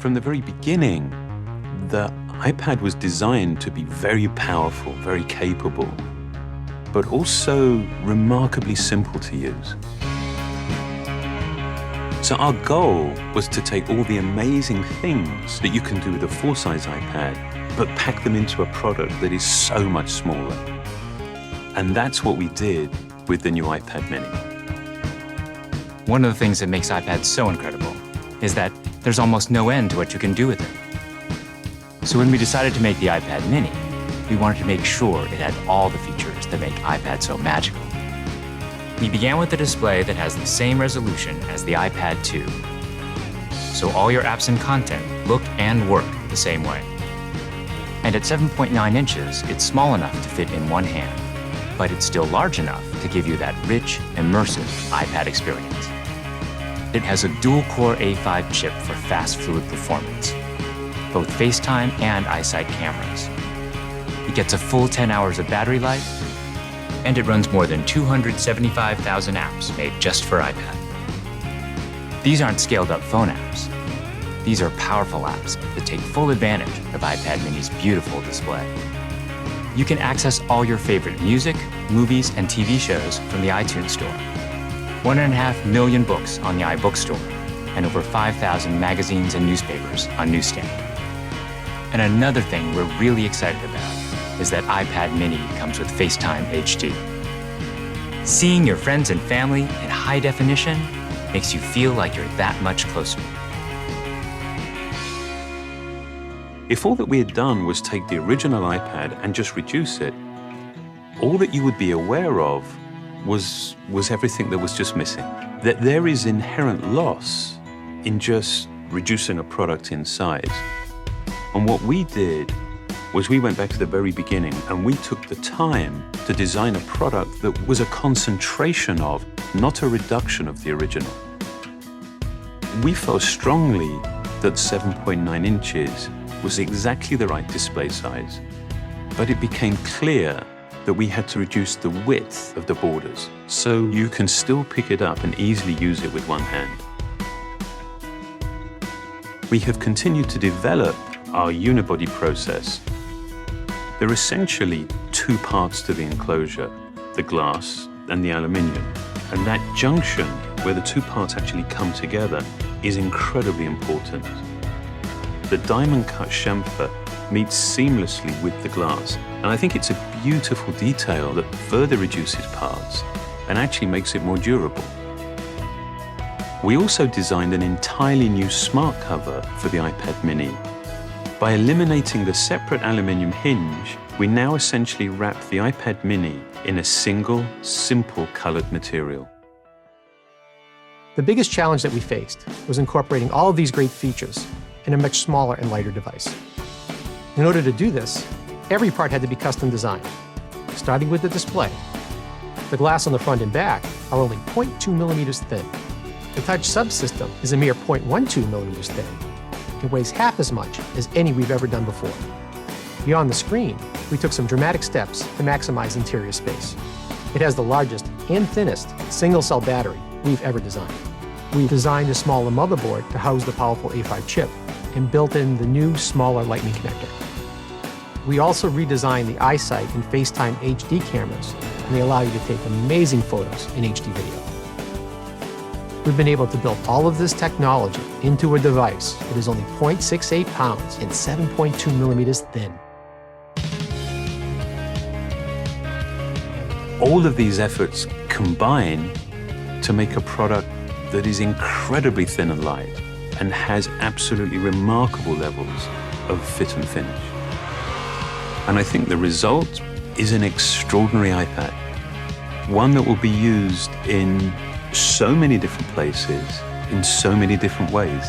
From the very beginning, the iPad was designed to be very powerful, very capable, but also remarkably simple to use. So our goal was to take all the amazing things that you can do with a full-size iPad, but pack them into a product that is so much smaller. And that's what we did with the new iPad mini. One of the things that makes iPads so incredible is that there's almost no end to what you can do with it. So when we decided to make the iPad mini, we wanted to make sure it had all the features that make iPad so magical. We began with a display that has the same resolution as the iPad 2. So all your apps and content look and work the same way. And at 7.9 inches, it's small enough to fit in one hand, but it's still large enough to give you that rich, immersive iPad experience. It has a dual-core A5 chip for fast, fluid performance, both FaceTime and iSight cameras. It gets a full 10 hours of battery life, and it runs more than 275,000 apps made just for iPad. These aren't scaled-up phone apps. These are powerful apps that take full advantage of iPad mini's beautiful display. You can access all your favorite music, movies, and TV shows from the iTunes Store. 1.5 million books on the iBook Store, and over 5,000 magazines and newspapers on Newsstand. And another thing we're really excited about is that iPad mini comes with FaceTime HD. Seeing your friends and family in high definition makes you feel like you're that much closer. If all that we had done was take the original iPad and just reduce it, all that you would be aware of was everything that was just missing. That there is inherent loss in just reducing a product in size. And what we did was we went back to the very beginning and we took the time to design a product that was a concentration of, not a reduction of the original. We felt strongly that 7.9 inches was exactly the right display size, but it became clear that we had to reduce the width of the borders so you can still pick it up and easily use it with one hand. We have continued to develop our unibody process. There are essentially two parts to the enclosure, the glass and the aluminium. And that junction where the two parts actually come together is incredibly important. The diamond cut chamfer meets seamlessly with the glass. And I think it's a beautiful detail that further reduces parts and actually makes it more durable. We also designed an entirely new smart cover for the iPad mini. By eliminating the separate aluminium hinge, we now essentially wrap the iPad mini in a single, simple colored material. The biggest challenge that we faced was incorporating all of these great features in a much smaller and lighter device. In order to do this, every part had to be custom designed, starting with the display. The glass on the front and back are only 0.2 millimeters thin. The touch subsystem is a mere 0.12 millimeters thin. It weighs half as much as any we've ever done before. Beyond the screen, we took some dramatic steps to maximize interior space. It has the largest and thinnest single-cell battery we've ever designed. We've designed a smaller motherboard to house the powerful A5 chip and built in the new, smaller Lightning connector. We also redesigned the iSight and FaceTime HD cameras, and they allow you to take amazing photos in HD video. We've been able to build all of this technology into a device that is only 0.68 pounds and 7.2 millimeters thin. All of these efforts combine to make a product that is incredibly thin and light and has absolutely remarkable levels of fit and finish. And I think the result is an extraordinary iPad, one that will be used in so many different places, in so many different ways.